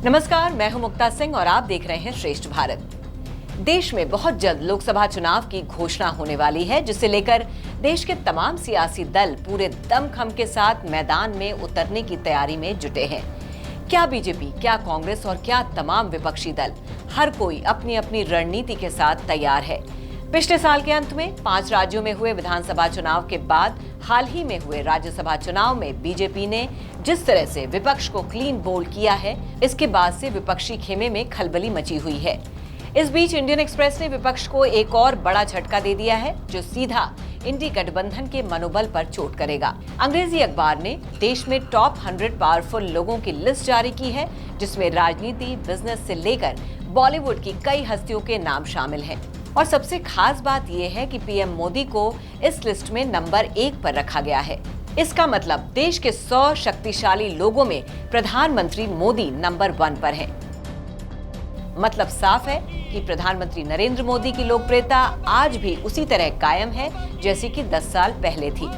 नमस्कार, मैं हूं मुक्ता सिंह और आप देख रहे हैं श्रेष्ठ भारत। देश में बहुत जल्द लोकसभा चुनाव की घोषणा होने वाली है, जिसे लेकर देश के तमाम सियासी दल पूरे दमखम के साथ मैदान में उतरने की तैयारी में जुटे हैं। क्या बीजेपी, क्या कांग्रेस और क्या तमाम विपक्षी दल, हर कोई अपनी अपनी रणनीति के साथ तैयार है। पिछले साल के अंत में 5 राज्यों में हुए विधानसभा चुनाव के बाद हाल ही में हुए राज्यसभा चुनाव में बीजेपी ने जिस तरह से विपक्ष को क्लीन बोल्ड किया है, इसके बाद से विपक्षी खेमे में खलबली मची हुई है। इस बीच इंडियन एक्सप्रेस ने विपक्ष को एक और बड़ा झटका दे दिया है, जो सीधा इंडी गठबंधन के मनोबल पर चोट करेगा। अंग्रेजी अखबार ने देश में टॉप 100 पावरफुल लोगों की लिस्ट जारी की है, जिसमें राजनीति, बिजनेस से लेकर बॉलीवुड की कई हस्तियों के नाम शामिल हैं। और सबसे खास बात यह है कि पीएम मोदी को इस लिस्ट में नंबर 1 पर रखा गया है। इसका मतलब देश के 100 शक्तिशाली लोगों में प्रधानमंत्री मोदी नंबर 1 पर हैं। मतलब साफ है कि प्रधानमंत्री नरेंद्र मोदी की लोकप्रियता आज भी उसी तरह कायम है जैसी कि 10 साल पहले थी।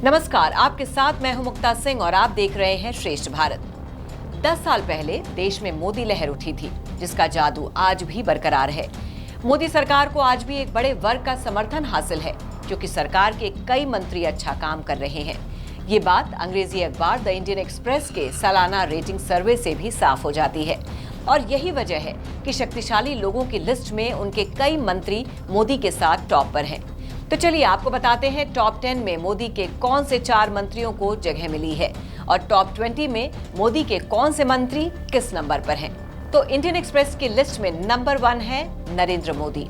नमस्कार, आपके साथ मैं हूं मुक्ता सिंह और आप देख रहे हैं श्रेष्ठ भारत। 10 साल पहले देश में मोदी लहर उठी थी, जिसका जादू आज भी बरकरार है। मोदी सरकार को आज भी एक बड़े वर्ग का समर्थन हासिल है, क्योंकि सरकार के कई मंत्री अच्छा काम कर रहे हैं। ये बात अंग्रेजी अखबार द इंडियन एक्सप्रेस के सालाना रेटिंग सर्वे से भी साफ हो जाती है। और यही वजह है कि शक्तिशाली लोगों की लिस्ट में उनके कई मंत्री मोदी के साथ टॉप पर हैं। तो चलिए आपको बताते हैं टॉप 10 में मोदी के कौन से 4 मंत्रियों को जगह मिली है और टॉप 20 में मोदी के कौन से मंत्री किस नंबर पर हैं। तो इंडियन एक्सप्रेस की लिस्ट में नंबर 1 है नरेंद्र मोदी।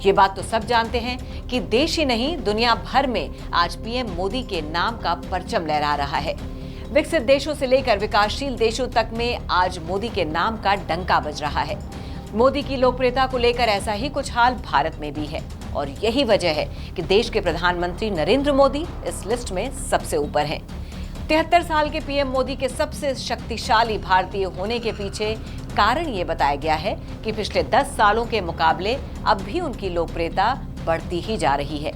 ये बात तो सब जानते हैं कि देश ही नहीं, दुनिया भर में आज पीएम मोदी के नाम का परचम लहरा रहा है। विकसित देशों से लेकर विकासशील देशों तक में आज मोदी के नाम का डंका बज रहा है। मोदी की लोकप्रियता को लेकर ऐसा ही कुछ हाल भारत में भी है और यही वजह है कि देश के प्रधानमंत्री नरेंद्र मोदी इस लिस्ट में सबसे ऊपर हैं। 73 साल के पीएम मोदी के सबसे शक्तिशाली भारतीय होने के पीछे कारण ये बताया गया है कि पिछले 10 सालों के मुकाबले अब भी उनकी लोकप्रियता बढ़ती ही जा रही है।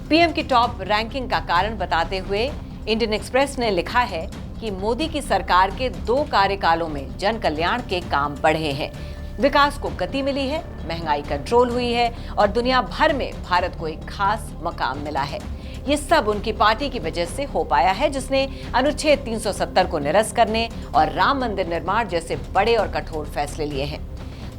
पीएम की टॉप रैंकिंग का कारण बताते हुए इंडियन एक्सप्रेस ने लिखा है कि मोदी की सरकार के 2 कार्यकालों में जन कल्याण के काम बढ़े हैं, विकास को गति मिली है, महंगाई कंट्रोल हुई है और दुनिया भर में भारत को एक खास मकाम मिला है। ये सब उनकी पार्टी की वजह से हो पाया है, जिसने अनुच्छेद 370 को निरस्त करने और राम मंदिर निर्माण जैसे बड़े और कठोर फैसले लिए हैं।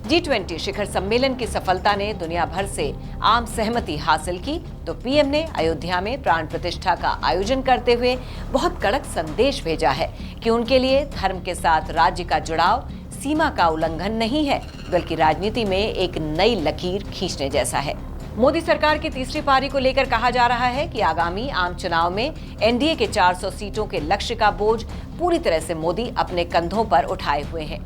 G20 शिखर सम्मेलन की सफलता ने दुनिया भर से आम सहमति हासिल की, तो पीएम ने अयोध्या में प्राण प्रतिष्ठा का आयोजन करते हुए बहुत कड़क संदेश भेजा है कि उनके लिए धर्म के साथ राज्य का जुड़ाव सीमा का उल्लंघन नहीं है, बल्कि राजनीति में एक नई लकीर खींचने जैसा है। मोदी सरकार की तीसरी पारी को लेकर कहा जा रहा है कि आगामी आम चुनाव में एनडीए के 400 सीटों के लक्ष्य का बोझ पूरी तरह से मोदी अपने कंधों पर उठाए हुए हैं।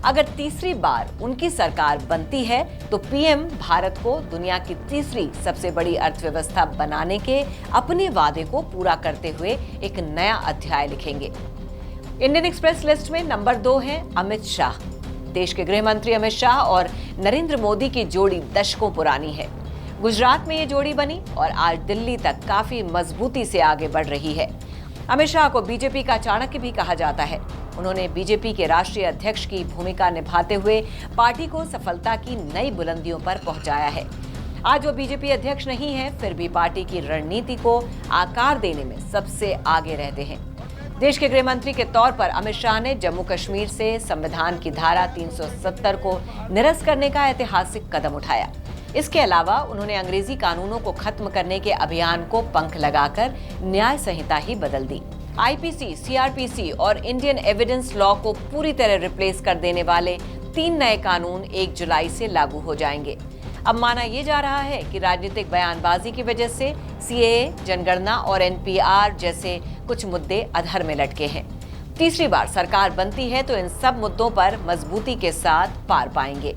अगर तीसरी बार उनकी सरकार बनती है तो पीएम भारत को दुनिया की तीसरी सबसे बड़ी अर्थव्यवस्था बनाने के अपने वादे को पूरा करते हुए एक नया अध्याय लिखेंगे। इंडियन एक्सप्रेस लिस्ट में नंबर 2 है अमित शाह। देश के गृह मंत्री अमित शाह और नरेंद्र मोदी की जोड़ी दशकों पुरानी है। गुजरात में ये जोड़ी बनी और आज दिल्ली तक काफी मजबूती से आगे बढ़ रही है। अमित शाह को बीजेपी का चाणक्य भी कहा जाता है। उन्होंने बीजेपी के राष्ट्रीय अध्यक्ष की भूमिका निभाते हुए पार्टी को सफलता की नई बुलंदियों पर पहुंचाया है। आज वो बीजेपी अध्यक्ष नहीं है, फिर भी पार्टी की रणनीति को आकार देने में सबसे आगे रहते हैं। देश के गृह मंत्री के तौर पर अमित शाह ने जम्मू कश्मीर से संविधान की धारा 370 को निरस्त करने का ऐतिहासिक कदम उठाया। इसके अलावा उन्होंने अंग्रेजी कानूनों को खत्म करने के अभियान को पंख लगाकर न्याय संहिता ही बदल दी। आईपीसी, सीआरपीसी और इंडियन एविडेंस लॉ को पूरी तरह रिप्लेस कर देने वाले 3 नए कानून 1 जुलाई से लागू हो जाएंगे। अब माना यह जा रहा है कि राजनीतिक बयानबाजी की वजह से सीएए, जनगणना और एनपीआर जैसे कुछ मुद्दे अधर में लटके हैं। तीसरी बार सरकार बनती है तो इन सब मुद्दों पर मजबूती के साथ पार पाएंगे।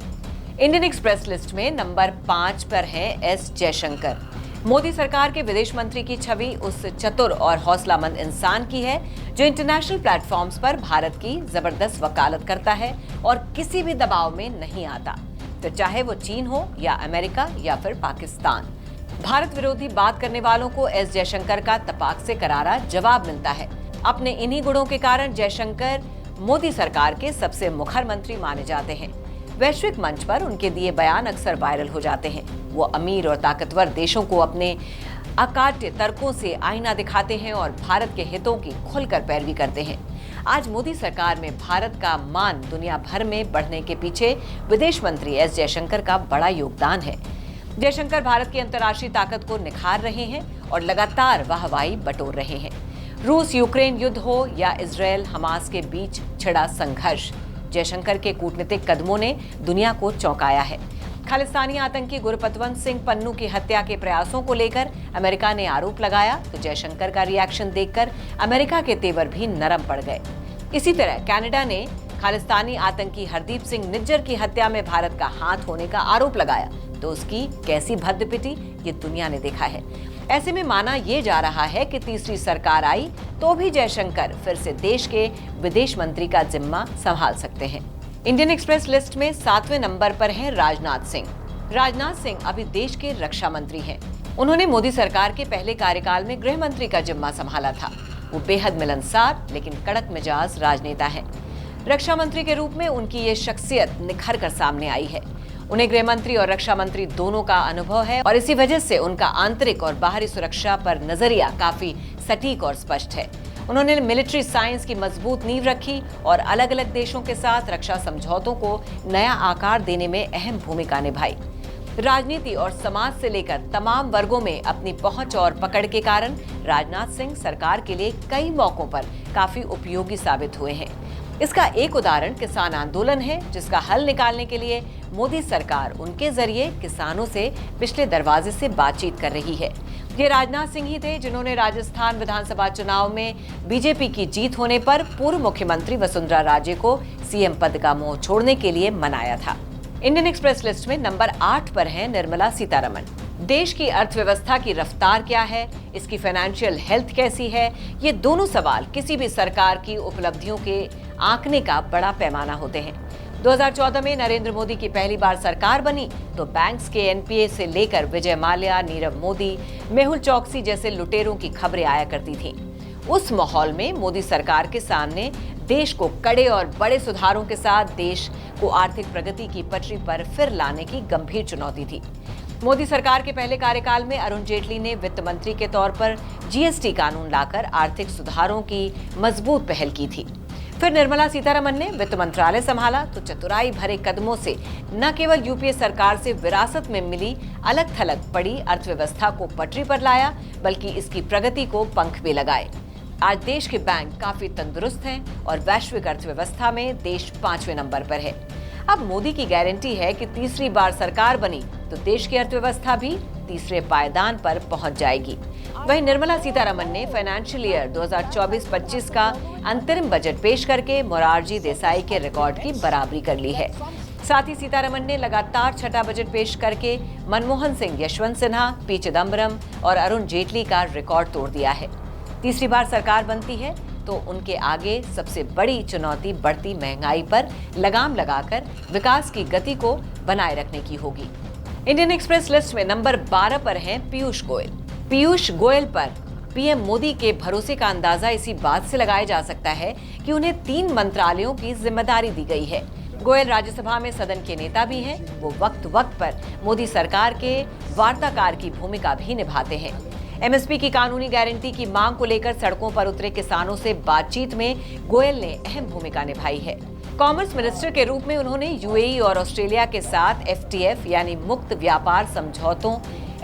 इंडियन एक्सप्रेस लिस्ट में नंबर 5 पर है एस जयशंकर। मोदी सरकार के विदेश मंत्री की छवि उस चतुर और हौसलामंद इंसान की है जो इंटरनेशनल प्लेटफॉर्म्स पर भारत की जबरदस्त वकालत करता है और किसी भी दबाव में नहीं आता, तो चाहे वो चीन हो या अमेरिका या फिर पाकिस्तान। भारत विरोधी बात करने वालों को एस जयशंकर का तपाक से करारा जवाब मिलता है। अपने इन्हीं गुणों के कारण जयशंकर मोदी सरकार के सबसे मुखर मंत्री माने जाते हैं। वैश्विक मंच पर उनके दिए बयान अक्सर वायरल हो जाते हैं। वो अमीर और ताकतवर देशों को अपने अकाट्य तर्कों से आईना दिखाते हैं और भारत के हितों की खुलकर पैरवी करते हैं। आज मोदी सरकार में भारत का मान दुनिया भर में बढ़ने के पीछे विदेश मंत्री एस जयशंकर का बड़ा योगदान है। जयशंकर भारत की अंतर्राष्ट्रीय ताकत को निखार रहे हैं और लगातार वाहवाही बटोर रहे हैं। रूस यूक्रेन युद्ध हो या इजरायल हमास के बीच छिड़ा संघर्ष, जयशंकर के कूटनीतिक कदमों ने दुनिया को चौंकाया है। खालिस्तानी आतंकी गुरपतवंत सिंह पन्नू की हत्या के प्रयासों को लेकर अमेरिका ने आरोप लगाया तो जयशंकर का रिएक्शन देखकर अमेरिका के तेवर भी नरम पड़ गए। इसी तरह कनाडा ने खालिस्तानी आतंकी हरदीप सिंह निज्जर की हत्या में भारत का हाथ होने का आरोप लगाया तो उसकी कैसी भद्द पिटी ये दुनिया ने देखा है। ऐसे में माना यह जा रहा है कि तीसरी सरकार आई तो भी जयशंकर फिर से देश के विदेश मंत्री का जिम्मा संभाल सकते हैं। इंडियन एक्सप्रेस लिस्ट में 7वें नंबर पर हैं राजनाथ सिंह। राजनाथ सिंह अभी देश के रक्षा मंत्री हैं। उन्होंने मोदी सरकार के पहले कार्यकाल में गृह मंत्री का जिम्मा संभाला था। वो बेहद मिलनसार लेकिन कड़क मिजाज राजनेता हैं। रक्षा मंत्री के रूप में उनकी ये शख्सियत निखर कर सामने आई है। उन्हें गृह मंत्री और रक्षा मंत्री दोनों का अनुभव है और इसी वजह से उनका आंतरिक और बाहरी सुरक्षा पर नजरिया काफी सटीक और स्पष्ट है। उन्होंने मिलिट्री साइंस की मजबूत नींव रखी और अलग अलग देशों के साथ रक्षा समझौतों को नया आकार देने में अहम भूमिका निभाई। राजनीति और समाज से लेकर तमाम वर्गों में अपनी पहुंच और पकड़ के कारण राजनाथ सिंह सरकार के लिए कई मौकों पर काफी उपयोगी साबित हुए हैं। इसका एक उदाहरण किसान आंदोलन है, जिसका हल निकालने के लिए मोदी सरकार उनके जरिए किसानों से पिछले दरवाजे से बातचीत कर रही है। ये राजनाथ सिंह ही थे जिन्होंने राजस्थान विधानसभा चुनाव में बीजेपी की जीत होने पर पूर्व मुख्यमंत्री वसुंधरा राजे को सीएम पद का मोह छोड़ने के लिए मनाया था। इंडियन एक्सप्रेस लिस्ट में नंबर 8 पर है निर्मला सीतारमण। देश की अर्थव्यवस्था की रफ्तार क्या है, इसकी फाइनेंशियल हेल्थ कैसी है, ये दोनों सवाल किसी भी सरकार की उपलब्धियों के आंकने का बड़ा पैमाना होते हैं। 2014 में नरेंद्र मोदी की पहली बार सरकार बनी तो बैंक्स के एनपीए से लेकर विजय माल्या, नीरव मोदी, मेहुल चौकसी जैसे लुटेरों की खबरें आया करती थीं। उस माहौल में मोदी सरकार के सामने देश को कड़े और बड़े सुधारों के साथ देश को आर्थिक प्रगति की पटरी पर फिर लाने की गंभीर चुनौती थी। मोदी सरकार के पहले कार्यकाल में अरुण जेटली ने वित्त मंत्री के तौर पर जीएसटी कानून लाकर आर्थिक सुधारों की मजबूत पहल की थी। फिर निर्मला सीतारमण ने वित्त मंत्रालय संभाला तो चतुराई भरे कदमों से न केवल यूपीए सरकार से विरासत में मिली अलग थलग पड़ी अर्थव्यवस्था को पटरी पर लाया, बल्कि इसकी प्रगति को पंख भी लगाए। आज देश के बैंक काफी तंदुरुस्त हैं और वैश्विक अर्थव्यवस्था में देश 5वें नंबर पर है। अब मोदी की गारंटी है कि तीसरी बार सरकार बनी तो देश की अर्थव्यवस्था भी तीसरे पायदान पर पहुंच जाएगी। वहीं निर्मला सीतारमण ने फाइनेंशियल ईयर 2024-25 का अंतरिम बजट पेश करके मोरारजी देसाई के रिकॉर्ड की बराबरी कर ली है। साथ ही सीतारमण ने लगातार छठा बजट पेश करके मनमोहन सिंह, यशवंत सिन्हा, पी चिदम्बरम और अरुण जेटली का रिकॉर्ड तोड़ दिया है। तीसरी बार सरकार बनती है तो उनके आगे सबसे बड़ी चुनौती बढ़ती महंगाई पर लगाम लगाकर विकास की गति को बनाए रखने की होगी। इंडियन एक्सप्रेस लिस्ट में नंबर 12 पर हैं पीयूष गोयल। पीयूष गोयल पर पीएम मोदी के भरोसे का अंदाजा इसी बात से लगाया जा सकता है कि उन्हें 3 मंत्रालयों की जिम्मेदारी दी गई है। गोयल राज्यसभा में सदन के नेता भी हैं। वो वक्त वक्त पर मोदी सरकार के वार्ताकार की भूमिका भी निभाते हैं। एमएसपी की कानूनी गारंटी की मांग को लेकर सड़कों पर उतरे किसानों से बातचीत में गोयल ने अहम भूमिका निभाई है। कॉमर्स मिनिस्टर के रूप में उन्होंने यूएई और ऑस्ट्रेलिया के साथ एफटीएफ यानी मुक्त व्यापार समझौतों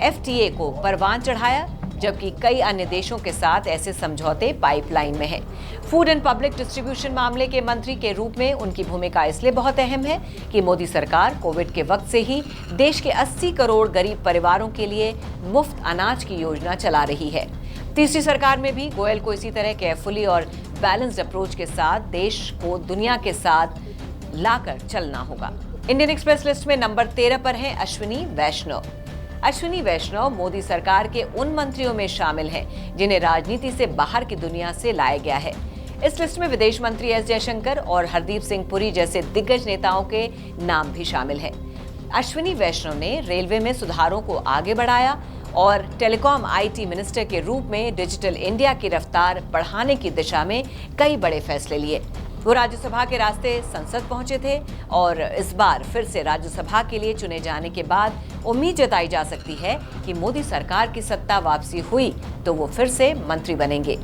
एफटीए को परवान चढ़ाया, जबकि कई अन्य देशों के साथ ऐसे समझौते पाइपलाइन में हैं। फूड एंड पब्लिक डिस्ट्रीब्यूशन मामले के मंत्री के रूप में उनकी भूमिका इसलिए बहुत अहम है कि मोदी सरकार कोविड के वक्त से ही देश के 80 करोड़ गरीब परिवारों के लिए मुफ्त अनाज की योजना चला रही है। तीसरी सरकार में भी गोयल को इसी तरह केयरफुली और बैलेंस्ड अप्रोच के साथ देश को दुनिया के साथ लाकर चलना होगा। इंडियन एक्सप्रेस लिस्ट में नंबर 13 पर है अश्विनी वैष्णव। अश्विनी वैष्णव मोदी सरकार के उन मंत्रियों में शामिल हैं जिन्हें राजनीति से बाहर की दुनिया से लाया गया है। इस लिस्ट में विदेश मंत्री एस जयशंकर और हरदीप सिंह पुरी जैसे दिग्गज नेताओं के नाम भी शामिल हैं। अश्विनी वैष्णव ने रेलवे में सुधारों को आगे बढ़ाया और टेलीकॉम आईटी मिनिस्टर के रूप में डिजिटल इंडिया की रफ्तार बढ़ाने की दिशा में कई बड़े फैसले लिए। वो राज्यसभा के रास्ते संसद पहुंचे थे और इस बार फिर से राज्यसभा के लिए चुने जाने के बाद उम्मीद जताई जा सकती है कि मोदी सरकार की सत्ता वापसी हुई तो वो फिर से मंत्री बनेंगे।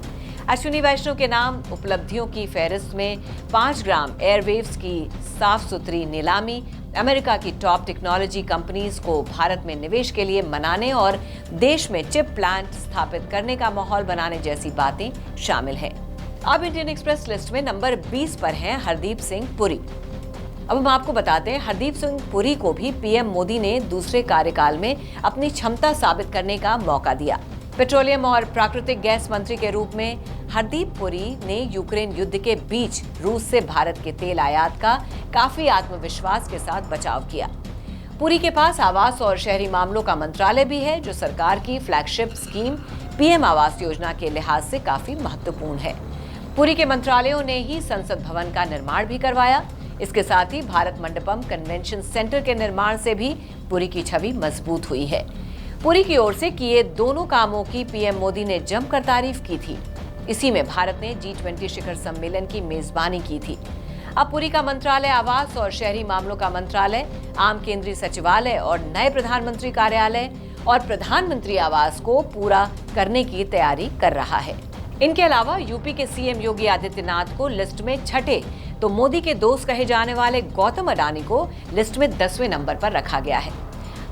अश्विनी वैष्णव के नाम उपलब्धियों की फहरिस्त में 5 ग्राम एयरवेव्स की साफ सुथरी नीलामी, अमेरिका की टॉप टेक्नोलॉजी कंपनीज को भारत में निवेश के लिए मनाने और देश में चिप प्लांट स्थापित करने का माहौल बनाने जैसी बातें शामिल हैं। अब इंडियन एक्सप्रेस लिस्ट में नंबर 20 पर हैं हरदीप सिंह पुरी। अब हम आपको बताते हैं, हरदीप सिंह पुरी को भी पीएम मोदी ने दूसरे कार्यकाल में अपनी क्षमता साबित करने का मौका दिया। पेट्रोलियम और प्राकृतिक गैस मंत्री के रूप में हरदीप पुरी ने यूक्रेन युद्ध के बीच रूस से भारत के तेल आयात का काफी आत्मविश्वास के साथ बचाव किया। पुरी के पास आवास और शहरी मामलों का मंत्रालय भी है, जो सरकार की flagship scheme PM Awas Yojana के लिहाज से काफी महत्वपूर्ण है। पुरी के मंत्रालयों ने ही संसद भवन का निर्माण भी करवाया। इसके साथ ही भारत मंडपम कन्वेंशन सेंटर के निर्माण से भी पुरी की छवि मजबूत हुई है। पुरी की ओर से किए दोनों कामों की पीएम मोदी ने जमकर तारीफ की थी। इसी में भारत ने G20 शिखर सम्मेलन की मेजबानी की थी। अब पुरी का मंत्रालय आवास और शहरी मामलों का मंत्रालय, आम केंद्रीय सचिवालय और नए प्रधानमंत्री कार्यालय और प्रधानमंत्री आवास को पूरा करने की तैयारी कर रहा है। इनके अलावा यूपी के सीएम योगी आदित्यनाथ को लिस्ट में छठे तो मोदी के दोस्त कहे जाने वाले गौतम अडानी को लिस्ट में 10वें नंबर पर रखा गया है।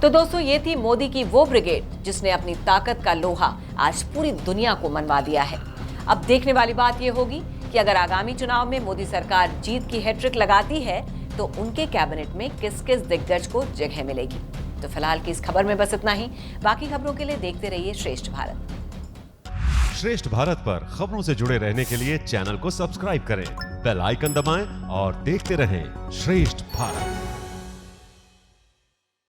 तो दोस्तों, ये थी मोदी की वो ब्रिगेड जिसने अपनी ताकत का लोहा आज पूरी दुनिया को मनवा दिया है। अब देखने वाली बात ये होगी कि अगर आगामी चुनाव में मोदी सरकार जीत की हैट्रिक लगाती है तो उनके कैबिनेट में किस किस दिग्गज को जगह मिलेगी। तो फिलहाल की इस खबर में बस इतना ही। बाकी खबरों के लिए देखते रहिए श्रेष्ठ भारत। श्रेष्ठ भारत पर खबरों से जुड़े रहने के लिए चैनल को सब्सक्राइब करें, बेल आइकन दबाएं और देखते रहें श्रेष्ठ भारत।